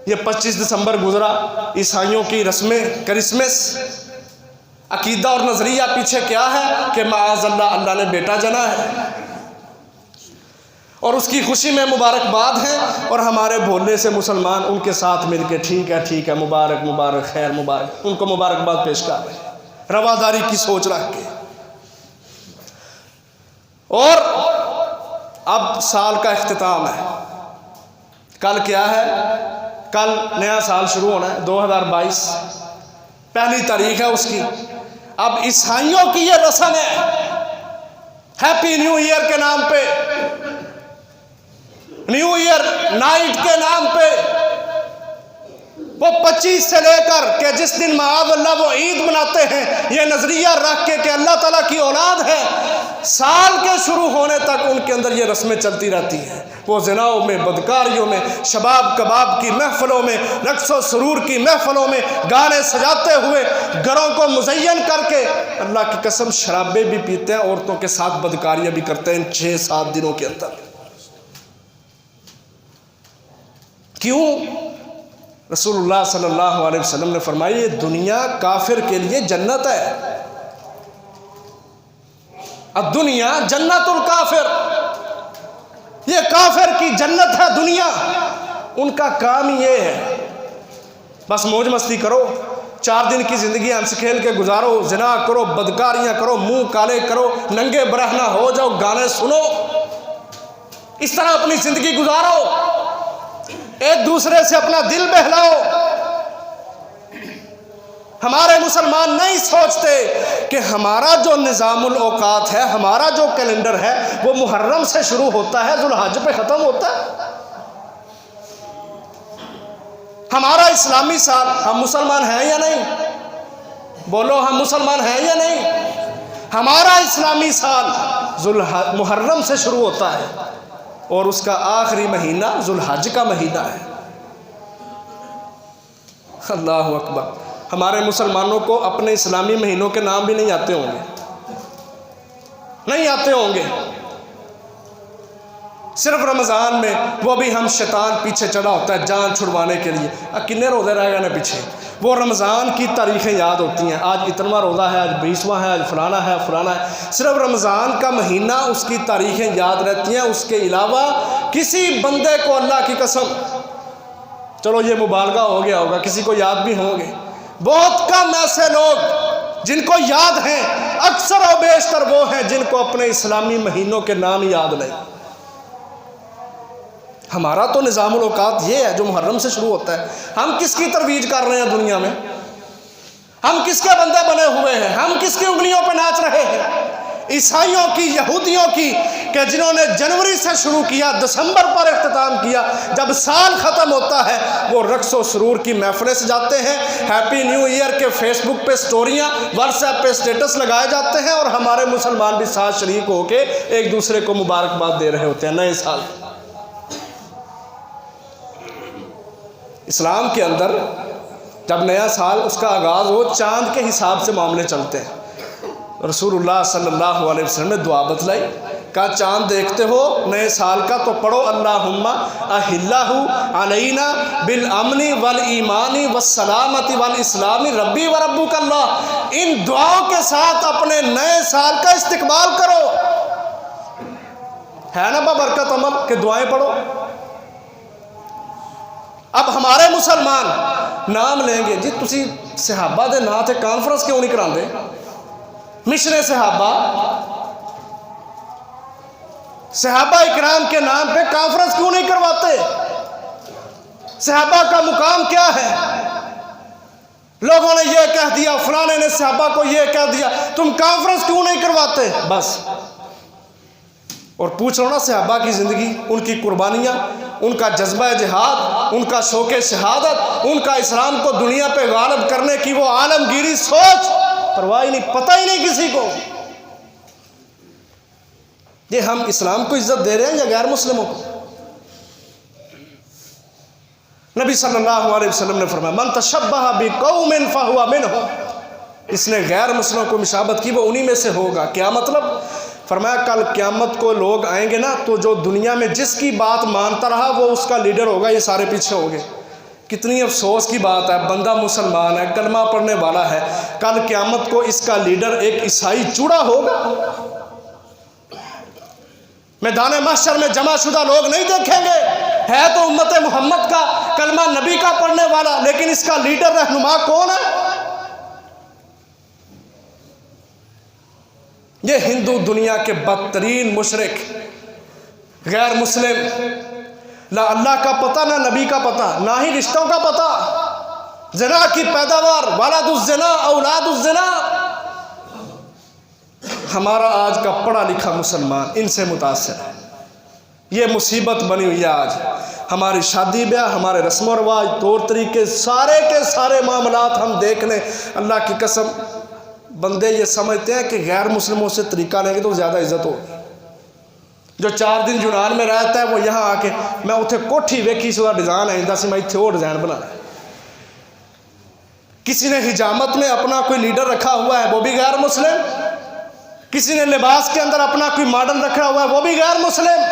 ये 25 दिसंबर गुजरा, ईसाइयों की रस्में क्रिसमस, अकीदा और नज़रिया पीछे क्या है कि माअज़ल्लाह अल्लाह ने बेटा जना है और उसकी खुशी में मुबारकबाद है, और हमारे भोले से मुसलमान उनके साथ मिलके ठीक है मुबारक मुबारक खैर मुबारक, उनको मुबारकबाद पेश कर रहे हैं रवादारी की सोच रख के। और अब साल का इख्तिताम है, कल क्या है, कल नया साल शुरू होना है 2022, पहली तारीख है उसकी। अब ईसाइयों की ये रस्म है, हैप्पी न्यू ईयर के नाम पे, न्यू ईयर नाइट के नाम पे वो 25 से लेकर के जिस दिन माअज़ल्लाह वो ईद मनाते हैं, ये नजरिया रख के कि अल्लाह ताला की औलाद है, साल के शुरू होने तक उनके अंदर ये रस्में चलती रहती हैं। वो ज़िनाओं में, बदकारियों में, शबाब कबाब की महफ़िलों में, रक़्स सुरूर की महफ़िलों में गाने सजाते हुए घरों को मुज़य्यन करके अल्लाह की कसम शराबे भी पीते हैं, औरतों के साथ बदकारियाँ भी करते हैं इन 6-7 दिनों के अंदर। क्यों? रसूलुल्लाह सल्लल्लाहु अलैहि वसल्लम ने फरमाया ये दुनिया काफिर के लिए जन्नत है, अब दुनिया जन्नतुल काफिर, ये काफिर की जन्नत है दुनिया। उनका काम ही ये है बस मौज मस्ती करो, 4 दिन की ज़िंदगी हंस खेल के गुजारो, ज़िना करो, बदकारियाँ करो, मुंह काले करो, नंगे बरहना हो जाओ, गाने सुनो, इस तरह अपनी ज़िंदगी गुजारो, एक दूसरे से अपना दिल बहलाओ। हमारे मुसलमान नहीं सोचते कि हमारा जो निज़ामुल औकात है, हमारा जो कैलेंडर है वो मुहर्रम से शुरू होता है, जुल्हज पे ख़त्म होता है। हमारा इस्लामी साल, हम मुसलमान हैं या नहीं? बोलो, हम मुसलमान हैं या नहीं? हमारा इस्लामी साल मुहर्रम से शुरू होता है और उसका आखिरी महीना जुल्हज का महीना है। अल्लाह अकबर। हमारे मुसलमानों को अपने इस्लामी महीनों के नाम भी नहीं आते होंगे, नहीं आते होंगे। सिर्फ रमज़ान में वो भी हम शैतान पीछे चढ़ा होता है जान छुड़वाने के लिए, किन्ने रोज़े रहेगा ना पीछे, वो रमज़ान की तारीखें याद होती हैं, आज इतनवां रोज़ा है, आज 20वां है, आज फलाना है फलाना है। सिर्फ रमज़ान का महीना उसकी तारीखें याद रहती हैं, उसके अलावा किसी बंदे को अल्लाह की कसम, चलो ये मुबालगा हो गया होगा, किसी को याद भी होंगे, बहुत कम ऐसे लोग जिनको याद हैं, अक्सर और बेशतर वो हैं जिनको अपने इस्लामी महीनों के नाम याद नहीं। हमारा तो निज़ामुल औकात ये है जो मुहर्रम से शुरू होता है। हम किसकी तरवीज कर रहे हैं दुनिया में? हम किसके बंदे बने हुए हैं? हम किसकी उंगलियों पर नाच रहे हैं? ईसाइयों की, यहूदियों की, कि जिन्होंने जनवरी से शुरू किया, दिसंबर पर इख्तिताम किया, जब साल ख़त्म होता है वो रक़्स व सुरूर की महफ़िलें सजाते हैं, हैप्पी न्यू ईयर के फेसबुक पे स्टोरियाँ, व्हाट्सएप पे स्टेटस लगाए जाते हैं, और हमारे मुसलमान भी साथ शरीक होके एक दूसरे को मुबारकबाद दे रहे होते हैं नए साल। इस्लाम के अंदर जब नया साल उसका आगाज़ हो, चाँद के हिसाब से मामले चलते हैं। रसूलुल्लाह सल्लल्लाहु अलैहि वसल्लम ने दुआ बतलाई, कहा चाँद देखते हो नए साल का तो पढ़ो अल्लाहुम्मा अहिल्लाहु अलैना बिल अमनी वल ईमानी वस्सलामती वल इस्लामी रब्बी व रब्बुकल्लाह। इन दुआओं के साथ अपने नए साल का इस्तिकबाल करो। है ना बाबरकत अमल के दुआएं पढ़ो। अब हमारे मुसलमान नाम लेंगे जी, तुसी सहाबा दे नाम ते कॉन्फ्रेंस क्यों नहीं कराते? मिशरे सहाबा इकराम के नाम पे कॉन्फ्रेंस क्यों नहीं करवाते? सहाबा का मुकाम क्या है? लोगों ने ये कह दिया, फलाने ने सहाबा को ये कह दिया, तुम कॉन्फ्रेंस क्यों नहीं करवाते? बस और पूछ लो ना सहाबा की ज़िंदगी, उनकी कुर्बानियाँ, उनका जज्बा जिहाद, उनका शौक़ शहादत, उनका इस्लाम को दुनिया पे गालिब करने की वो आलमगीरी सोच, परवाह ही नहीं, पता ही नहीं किसी को। ये हम इस्लाम को इज्जत दे रहे हैं या गैर मुस्लिमों को? नबी सल्लल्लाहु अलैहि वसल्लम ने फरमाया मन तशब्बह बिकौमिन फहुवा मिनहुम, इसने गैर मुस्लिमों को मिशाबत की वो उन्हीं में से होगा। क्या मतलब? फरमाया कल क़यामत को लोग आएंगे ना, तो जो दुनिया में जिसकी बात मानता रहा वो उसका लीडर होगा, ये सारे पीछे होंगे। कितनी अफसोस की बात है, बंदा मुसलमान है, कलमा पढ़ने वाला है, कल क़यामत को इसका लीडर एक ईसाई चूड़ा होगा। मैदान महशर में जमाशुदा लोग नहीं देखेंगे, है तो उम्मत मोहम्मद का, कलमा नबी का पढ़ने वाला, लेकिन इसका लीडर रहनुमा कौन है? ये हिंदू दुनिया के बदतरीन मुशरिक, गैर मुस्लिम, ना अल्लाह का पता, ना नबी का पता, ना ही रिश्तों का पता, ज़िना की पैदावार, वालादुज़्ज़िना, औलादुज़्ज़िना। हमारा आज का पढ़ा लिखा मुसलमान इनसे मुतासिर है। ये मुसीबत बनी हुई है आज। हमारी शादी ब्याह, हमारे रस्म रवाज, तौर तरीके, सारे के सारे मामलात हम देख लें, अल्लाह की कसम बंदे ये समझते हैं कि गैर मुस्लिमों से तरीका लेंगे तो ज़्यादा इज्जत होगी। जो 4 दिन यूनान में रहता है वो यहाँ आके, मैं उसे कोठी वेखी से डिज़ाइन आइंदा से, मैं इतने और डिज़ाइन बनाना। किसी ने हिजामत में अपना कोई लीडर रखा हुआ है, वो भी गैर मुस्लिम। किसी ने लिबास के अंदर अपना कोई मॉडल रखा हुआ है, वो भी गैर मुस्लिम।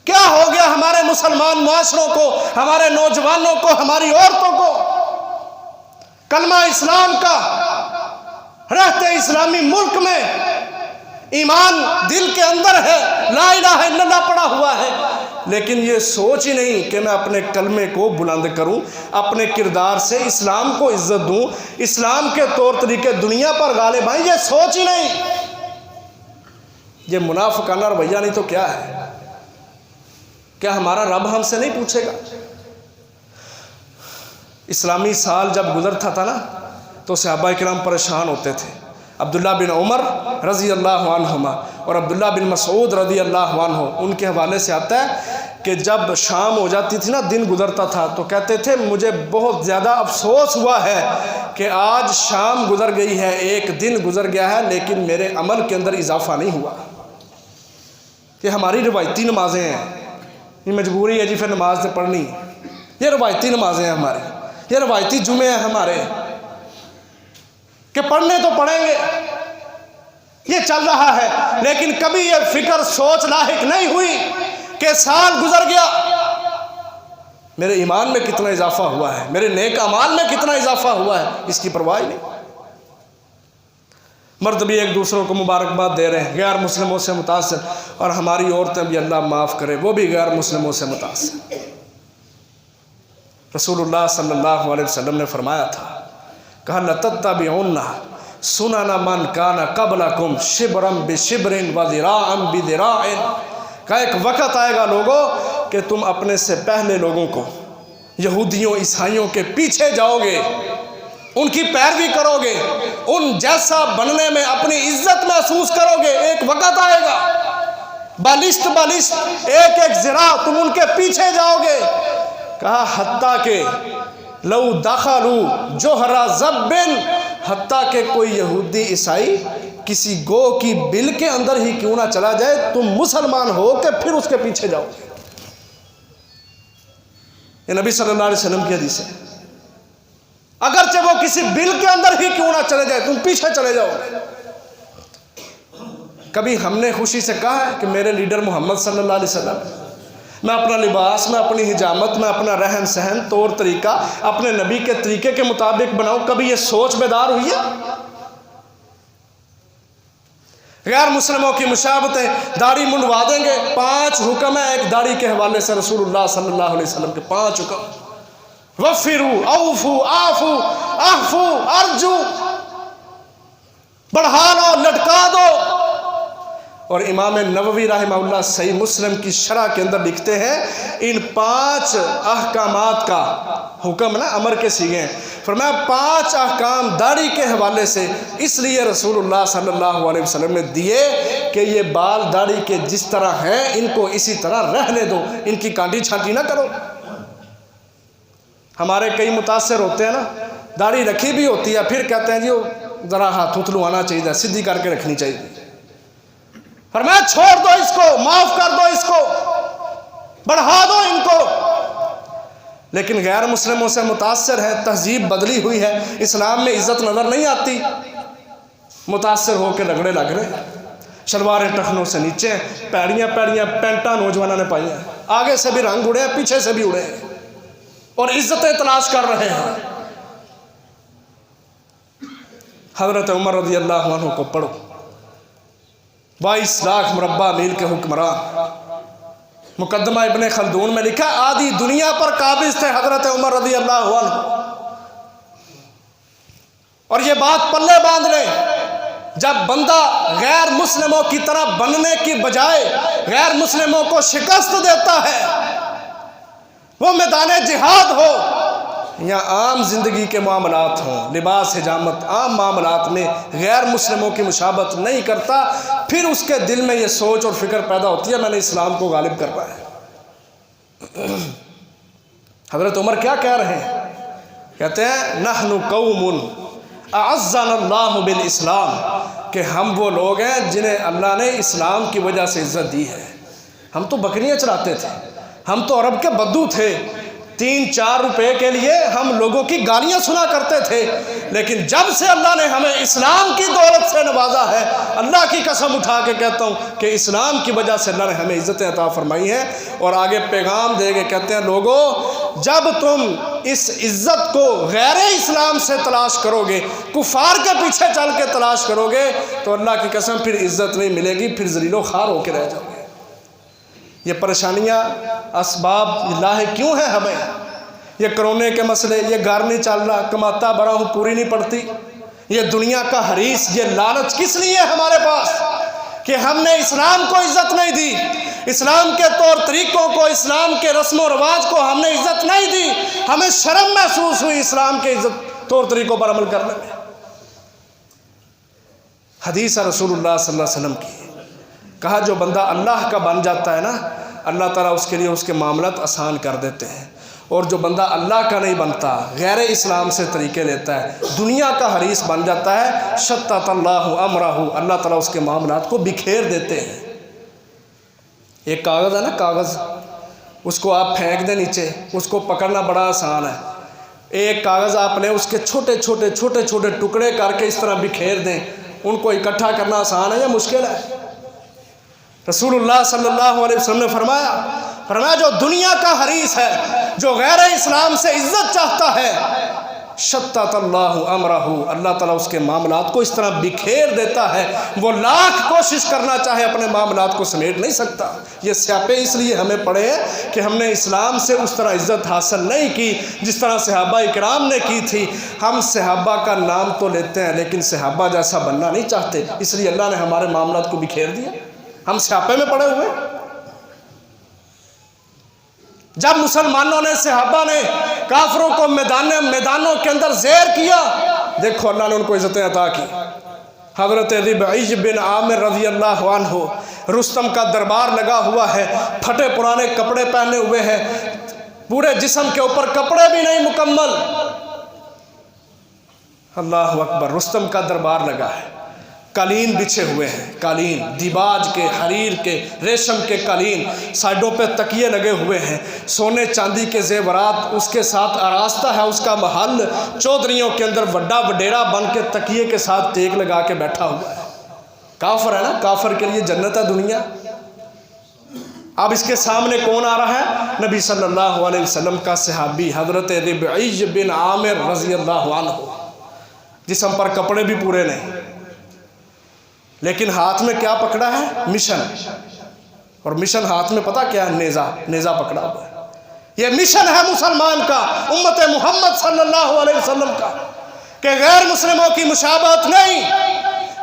क्या हो गया हमारे मुसलमान मुआशरों को, हमारे नौजवानों को, हमारी औरतों को? कलमा इस्लाम का रहते इस्लामी मुल्क में ईमान दिल के अंदर है, ला इलाहा इल्लल्लाह पड़ा हुआ है, लेकिन ये सोच ही नहीं कि मैं अपने कलमे को बुलंद करूं, अपने किरदार से इस्लाम को इज्जत दूं, इस्लाम के तौर तरीके दुनिया पर गालिब आएं, ये सोच ही नहीं। ये मुनाफिकाना रवैया नहीं तो क्या है? क्या हमारा रब हमसे नहीं पूछेगा? इस्लामी साल जब गुजरता था ना, तो सहाबा किराम परेशान होते थे। अब्दुल्ला बिन उमर रज़ी अल्लाह अन्हुमा और अब्दुल्ला बिन मसूद रज़ी अल्लाह अन्हु, उनके हवाले से आता है कि जब शाम हो जाती थी ना, दिन गुजरता था, तो कहते थे मुझे बहुत ज़्यादा अफसोस हुआ है कि आज शाम गुजर गई है, एक दिन गुजर गया है, लेकिन मेरे अमल के अंदर इजाफा नहीं हुआ। ये हमारी रवायती नमाजें हैं, ये मजबूरी है जी फिर नमाज तो पढ़नी, ये रवायती नमाजें हैं हमारी, ये रवायती जुमे हैं हमारे कि पढ़ने तो पढ़ेंगे, ये चल रहा है। लेकिन कभी ये फिक्र सोच लाहिक नहीं हुई कि साल गुजर गया, मेरे ईमान में कितना इजाफा हुआ है, मेरे नेक अमाल में कितना इजाफा हुआ है, इसकी परवाह नहीं। मर्द भी एक दूसरों को मुबारकबाद दे रहे हैं, गैर मुस्लिमों से मुतासिर, और हमारी औरतें भी, अल्लाह माफ़ करे, वो भी गैर मुस्लिमों से मुतासिर। रसूलुल्लाह सल्लल्लाहु अलैहि वसल्लम ने फरमाया था, कहा लतत्तबिउन्ना सुनना मन काना क़ब्लकुम शिब्रन बिशिब्रिन व ज़िराअन बिज़िराइन। का एक वक़्त आएगा लोगों कि तुम अपने से पहले लोगों को, यहूदियों ईसाइयों के पीछे जाओगे, उनकी पैरवी करोगे, उन जैसा बनने में अपनी इज्जत महसूस करोगे। एक वक़्त आएगा बालिश्त बालिश्त, एक एक ज़िरा तुम उनके पीछे जाओगे। कहा हत्ता के लऊ दखलू जोहरा ज़ब्बिन, हत्ता के कोई यहूदी ईसाई किसी गो की बिल के अंदर ही क्यों ना चला जाए, तुम मुसलमान हो के फिर उसके पीछे जाओ। ये नबी सल्लल्लाहु अलैहि वसल्लम की हदीस है। अगरचे वो किसी बिल के अंदर ही क्यों ना चले जाए, तुम पीछे चले जाओ। कभी हमने खुशी से कहा है कि मेरे लीडर मोहम्मद सल्लल्लाहु अलैहि वसल्लम, मैं अपना लिबास, मैं अपनी हिजामत, मैं अपना रहन सहन, तौर तरीका अपने नबी के तरीके के मुताबिक बनाऊं, कभी ये सोच बेदार हुई है? गैर मुस्लिमों की मुशाबतें, दाढ़ी मुंडवा देंगे। 5 हुक्म है एक दाढ़ी के हवाले से रसूलुल्लाह सल्लल्लाहु अलैहि वसल्लम के 5 हुक्म। वफ़िरू औफू आफू आहफू अर्जू, बढ़ा लो, लटका दो। और इमाम नववी रहमहुल्लाह सही मुस्लिम की शरह के अंदर लिखते हैं, इन 5 अहकामात का हुक्म ना अमर के सीगे हैं, फरमाया 5 अहकाम दाढ़ी के हवाले से इसलिए रसूलुल्लाह सल्लल्लाहु अलैहि वसल्लम ने दिए कि ये बाल दाढ़ी के जिस तरह हैं इनको इसी तरह रहने दो, इनकी कांटी छांटी ना करो। हमारे कई मुतासर होते हैं ना, दाढ़ी रखी भी होती है, फिर कहते हैं जी वो ज़रा हाथ उथलवाना चाहिए, सीधी करके रखनी चाहिए। फरमाया छोड़ दो इसको, माफ कर दो इसको, बढ़ा दो इनको। लेकिन गैर मुस्लिमों से मुतासर है, तहजीब बदली हुई है, इस्लाम में इज्जत नज़र नहीं आती, मुतासर होकर रगड़े लग रहे। शलवारें टखनों से नीचे, पैड़ियाँ पैड़ियाँ पेंटा नौजवानों ने पाई हैं, आगे से भी रंग उड़े हैं, पीछे से भी उड़े हैं। और इज्जतें तलाश कर रहे हैं। हज़रत उमर रज़ी अल्लाह अन्हु को पढ़ो, 22 लाख मुरब्बा मील के हुक्मरान। मुकद्दमा इब्ने खल्दून में लिखा, आधी दुनिया पर काबिज थे हज़रत उमर रज़ी अल्लाह अन्हु। और ये बात पल्ले बांध लें, जब बंदा गैर मुस्लिमों की तरह बनने की बजाय गैर मुस्लिमों को शिकस्त देता है, वो मैदान जिहाद हो या आम जिंदगी के मामलात हों, लिबास हिजामत आम मामलात में गैर मुस्लिमों की मुशाबत नहीं करता, फिर उसके दिल में ये सोच और फिक्र पैदा होती है मैंने इस्लाम को गालिब करना है। हज़रत उमर क्या कह रहे हैं? कहते हैं नहनु कौमुन अअज़्ज़नल्लाहु बिल इस्लाम, कि हम वो लोग हैं जिन्हें अल्लाह ने इस्लाम की वजह से इज़्ज़त दी है। हम तो बकरियां चराते थे, हम तो अरब के बद्दू थे, 3-4 रुपए के लिए हम लोगों की गालियां सुना करते थे, लेकिन जब से अल्लाह ने हमें इस्लाम की दौलत से नवाजा है, अल्लाह की कसम उठा के कहता हूँ कि इस्लाम की वजह से अल्लाह ने हमें इज़्ज़तें अता फरमाई हैं। और आगे पैगाम देके कहते हैं, लोगों जब तुम इस इज़्ज़त को गैर इस्लाम से तलाश करोगे, कुफार के पीछे चल के तलाश करोगे, तो अल्लाह की कसम फिर इज़्ज़त नहीं मिलेगी, फिर ज़लीलो ख़ार होकर रह जाओगे। ये परेशानियाँ असबाब लाहे क्यों है हमें? ये कोरोने के मसले, ये घर नहीं चल रहा, कमाता बड़ा हूँ पूरी नहीं पड़ती, ये दुनिया का हरीस, ये लालच किस लिए है हमारे पास कि हमने इस्लाम को इज़्ज़त नहीं दी, इस्लाम के तौर तरीक़ों को, इस्लाम के रस्म व रवाज को हमने इज़्ज़त नहीं दी। हमें शर्म महसूस हुई इस्लाम के इज़्ज़त तौर तरीक़ों पर अमल करने में। हदीस रसूलुल्लाह सल्लल्लाहु अलैहि वसल्लम की, कहा जो बंदा अल्लाह का बन जाता है ना, अल्लाह ताला उसके लिए उसके मामलात आसान कर देते हैं, और जो बंदा अल्लाह का नहीं बनता, गैर इस्लाम से तरीक़े लेता है, दुनिया का हरीस बन जाता है, शत्ततल्लाहु अमरहु, अल्लाह ताला उसके मामलात को बिखेर देते हैं। एक कागज़ है ना, कागज़, उसको आप फेंक दें नीचे, उसको पकड़ना बड़ा आसान है। एक कागज़ आप लें, उसके छोटे छोटे छोटे छोटे टुकड़े करके इस तरह बिखेर दें, उनको इकट्ठा करना आसान है या मुश्किल है? रसूलुल्लाह सल्लल्लाहु अलैहि वसल्लम ने फरमाया जो दुनिया का हरीस है, जो गैर इस्लाम से इज़्ज़त चाहता है, शत्ततल्लाहु अमरहु, अल्लाह ताला उसके मामलात को इस तरह बिखेर देता है, वो लाख कोशिश करना चाहे अपने मामलात को समेट नहीं सकता। ये स्यापे इसलिए हमें पड़े हैं कि हमने इस्लाम से उस तरह इज़्ज़त हासिल नहीं की जिस तरह सहाबा इकराम ने की थी। हम सहाबा का नाम तो लेते हैं, लेकिन सहाबा जैसा बनना नहीं चाहते, इसलिए अल्लाह ने हमारे मामलात को बिखेर दिया, हम स्यापे में पड़े हुए। जब मुसलमानों ने, सहाबा ने काफरों को मैदानों के अंदर ज़ेर किया, देखो अल्लाह ने उनको इज़्ज़तें अता की। हज़रत रिबई बिन आमिर रज़ी अल्लाह अन्हु, रुस्तम का दरबार लगा हुआ है, फटे पुराने कपड़े पहने हुए हैं, पूरे जिस्म के ऊपर कपड़े भी नहीं मुकम्मल। अल्लाह अकबर, रुस्तम का दरबार लगा है, कालीन बिछे हुए हैं, कालीन दिबाज के, हरीर के, रेशम के कालीन, साइडों पे तकिए लगे हुए हैं, सोने चांदी के जेवरात, उसके साथ आरास्ता है उसका महल, चौधरियों के अंदर बड़ा वडेरा बन के तकिए के साथ टेक लगा के बैठा हुआ है। काफर है ना, काफर के लिए जन्नत है दुनिया। अब इसके सामने कौन आ रहा है? नबी सल्लल्लाहु अलैहि वसल्लम का सहाबी हज़रत रिबई बिन आमिर रज़ी अल्लाहु अन्हु, जिस्म पर कपड़े भी पूरे नहीं, लेकिन हाथ में क्या पकड़ा है? मिशन। और मिशन हाथ में पता क्या है? नेज़ा पकड़ा हुआ है। यह मिशन है मुसलमान का, उम्मत मोहम्मद सल्लल्लाहु अलैहि वसल्लम का, कि गैर मुस्लिमों की मुशाबहत नहीं,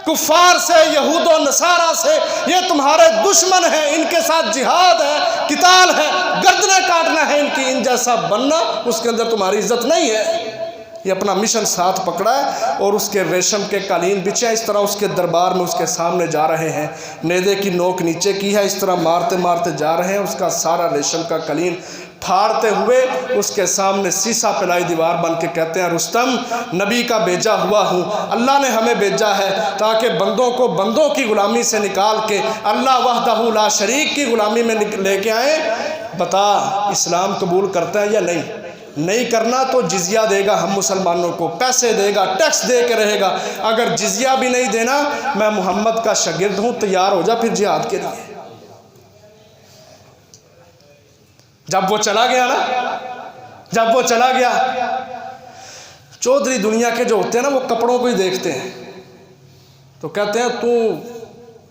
कुफार से, यहूद और नसारा से, ये तुम्हारे दुश्मन हैं, इनके साथ जिहाद है, किताल है, गर्दनें काटना है इनकी, इन जैसा बनना, उसके अंदर तुम्हारी इज्जत नहीं है। ये अपना मिशन साथ पकड़ा है और उसके रेशम के कालीन बिछे, इस तरह उसके दरबार में उसके सामने जा रहे हैं, नेज़े की नोक नीचे की है, इस तरह मारते मारते जा रहे हैं, उसका सारा रेशम का कालीन फाड़ते हुए उसके सामने सीसा पिलाई दीवार बन के कहते हैं, रुस्तम नबी का भेजा हुआ हूँ, अल्लाह ने हमें भेजा है ताकि बंदों को बंदों की ग़ुलामी से निकाल के अल्लाह वहदहू ला शरीक की ग़ुलामी में लेके आए। बता इस्लाम कबूल करता है या नहीं? नहीं करना तो जिजिया देगा, हम मुसलमानों को पैसे देगा, टैक्स दे के रहेगा। अगर जिजिया भी नहीं देना, मैं मोहम्मद का शागिर्द हूँ, तैयार हो जा फिर जिहाद के लिए। जब वो चला गया ना, जब वो चला गया, चौधरी दुनिया के जो होते हैं ना, वो कपड़ों को ही देखते हैं, तो कहते हैं तू,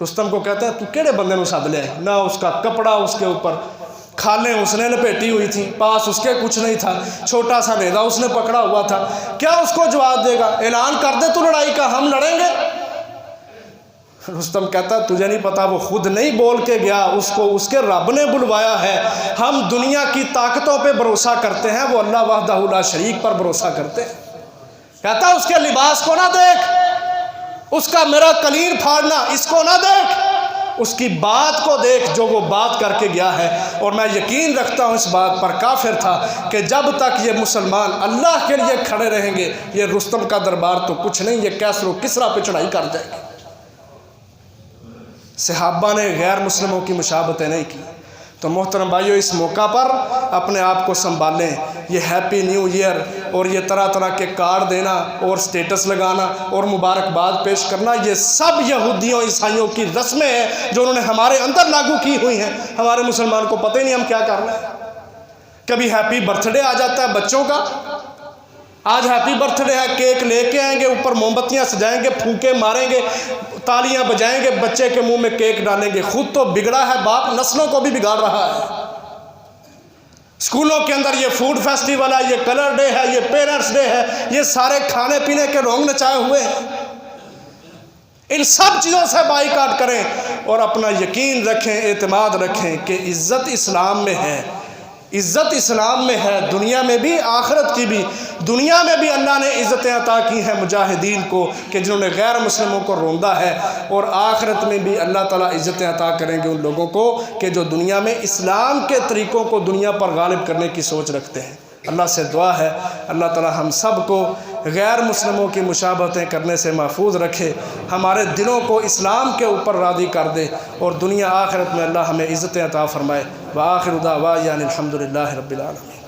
रुस्तम को कहते हैं तू केड़े बंदे नूं सद लिया ना, उसका कपड़ा उसके ऊपर, खालें उसने लपेटी हुई थी, पास उसके कुछ नहीं था, छोटा सा नेज़ा उसने पकड़ा हुआ था, क्या उसको जवाब देगा? ऐलान कर दे तू लड़ाई का, हम लड़ेंगे। रुस्तम कहता तुझे नहीं पता, वो खुद नहीं बोल के गया, उसको उसके रब ने बुलवाया है। हम दुनिया की ताकतों पे भरोसा करते हैं, वो अल्लाह वहदहू ला शरीक पर भरोसा करते हैं। कहता उसके लिबास को ना देख, उसका मेरा कलीन फाड़ना, इसको ना देख, उसकी बात को देख जो वो बात करके गया है। और मैं यकीन रखता हूँ इस बात पर, काफिर था कि जब तक ये मुसलमान अल्लाह के लिए खड़े रहेंगे, ये रुस्तम का दरबार तो कुछ नहीं, ये कैसरो किसरा पे चढ़ाई कर जाएगी। सहाबा ने गैर मुस्लिमों की मुशाबतें नहीं की। तो मोहतरम भाइयों, इस मौका पर अपने आप को संभालें। ये हैप्पी न्यू ईयर और ये तरह तरह के कार्ड देना और स्टेटस लगाना और मुबारकबाद पेश करना, ये सब यहूदियों ईसाइयों की रस्में हैं जो उन्होंने हमारे अंदर लागू की हुई हैं। हमारे मुसलमान को पता ही नहीं हम क्या कर रहे हैं। कभी हैप्पी बर्थडे आ जाता है बच्चों का, आज हैप्पी बर्थडे है, केक लेके आएंगे, ऊपर मोमबत्तियां सजाएंगे, फूंके मारेंगे, तालियां बजाएंगे, बच्चे के मुंह में केक डालेंगे। खुद तो बिगड़ा है बाप, नस्लों को भी बिगाड़ रहा है। स्कूलों के अंदर ये फूड फेस्टिवल है, ये कलर डे है, ये पेरेंट्स डे है, ये सारे खाने पीने के रोंग नचाए हुए हैं। इन सब चीज़ों से बाइकाट करें और अपना यकीन रखें, एतमाद रखें कि इज़्ज़त इस्लाम में है। इज़्ज़त इस्लाम में है, दुनिया में भी आखिरत की भी। दुनिया में भी अल्लाह ने इज़्ज़तें अता की हैं मुजाहिदीन को कि जिन्होंने गैर मुस्लिमों को रोंदा है, और आखिरत में भी अल्लाह ताला इज़्ज़तें अता करेंगे उन लोगों को कि जो दुनिया में इस्लाम के तरीक़ों को दुनिया पर गालिब करने की सोच रखते हैं। अल्लाह से दुआ है अल्लाह ताला हम सब को गैर मुस्लिमों की मुशाबहतें करने से महफूज रखे, हमारे दिलों को इस्लाम के ऊपर राज़ी कर दे, और दुनिया आखिरत में अल्लाह हमें इज़्ज़तें अता फ़रमाए। व आखिर दावाना अनिल हम्दुलिल्लाहि रब्बिल आलमीन।